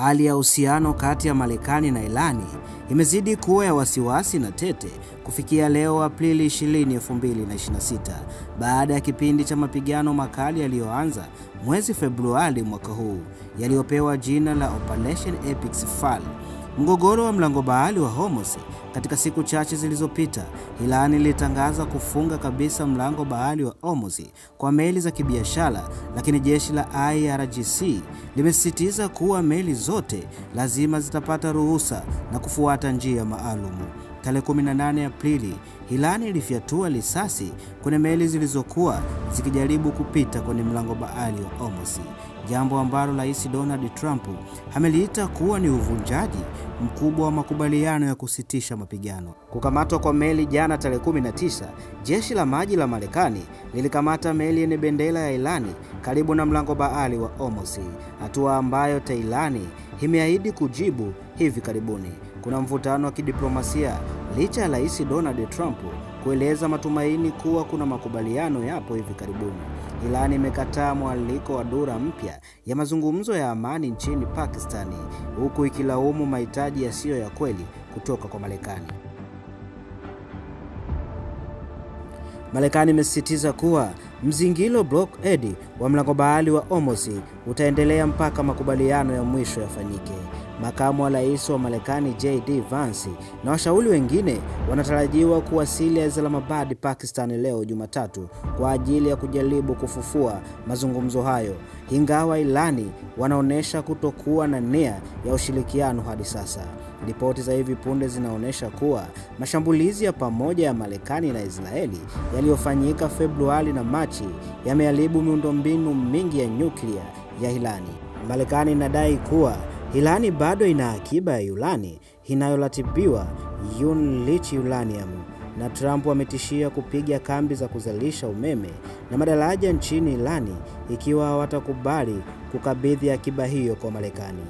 Hali ya uhusiano kati ya Marekani na Irani imezidi kuwa ya wasiwasi na tete kufikia leo Aprili 20, 2026 baada ya kipindi cha mapigano makali yaliyoanza mwezi Februari mwaka huu yaliyopewa jina la Operation Epic Fall. Mgogoro wa mlango bahari wa Hormuz. Katika siku chache zilizopita, Irani ilitangaza kufunga kabisa mlango bahari wa Hormuz kwa meli za kibiashara, lakini jeshi la IRGC limesisitiza kuwa meli zote lazima zitapata ruhusa na kufuata njia maalum. Tarehe 18 Aprili, Irani ilifyatua risasi kwenye meli zilizokuwa zikijaribu kupita kwenye mlango bahari wa Hormuz, jambo ambalo Rais Donald Trump ameliita kuwa ni uvunjaji mkubwa wa makubaliano ya kusitisha mapigano. Kukamatwa kwa meli jana tarehe 19, jeshi la maji la Marekani lilikamata meli yenye bendera ya Irani karibu na mlango bahari wa Hormuz, hatua ambayo Teherani imeahidi kujibu hivi karibuni. Kuna mvutano wa kidiplomasia licha ya Rais Donald Trump kueleza matumaini kuwa kuna makubaliano yapo hivi karibuni. Irani imekataa mwaliko wa dura mpya ya mazungumzo ya amani nchini Pakistani, huku ikilaumu mahitaji yasiyo ya kweli kutoka kwa Marekani. Marekani imesisitiza kuwa mzingiro blockade wa mlango bahari wa Hormuz utaendelea mpaka makubaliano ya mwisho yafanyike. Makamu wa rais wa Marekani JD Vance na washauri wengine wanatarajiwa kuwasili Islamabad, Pakistan leo Jumatatu kwa ajili ya kujaribu kufufua mazungumzo hayo, ingawa Irani wanaonesha kutokuwa na nia ya ushirikiano hadi sasa. Ripoti za hivi punde zinaonyesha kuwa mashambulizi ya pamoja ya Marekani na Israeli yaliyofanyika Februari na Machi yameharibu miundombinu mingi ya nyuklia ya Irani. Marekani inadai kuwa Irani bado ina akiba ya urani inayoratibiwa enriched uranium, na Trump ametishia kupiga kambi za kuzalisha umeme na madaraja nchini Irani ikiwa hawatakubali kukabidhi akiba hiyo kwa Marekani.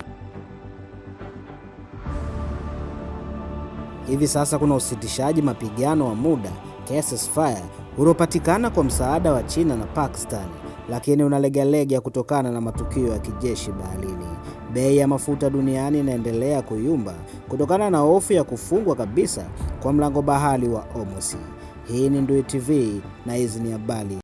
Hivi sasa kuna usitishaji mapigano wa muda ceasefire uliopatikana kwa msaada wa China na Pakistan, lakini unalegalega kutokana na matukio ya kijeshi baharini. Bei ya mafuta duniani inaendelea kuyumba kutokana na hofu ya kufungwa kabisa kwa mlango bahari wa Hormuz. Hii ni Ndui TV na hizi ni habari.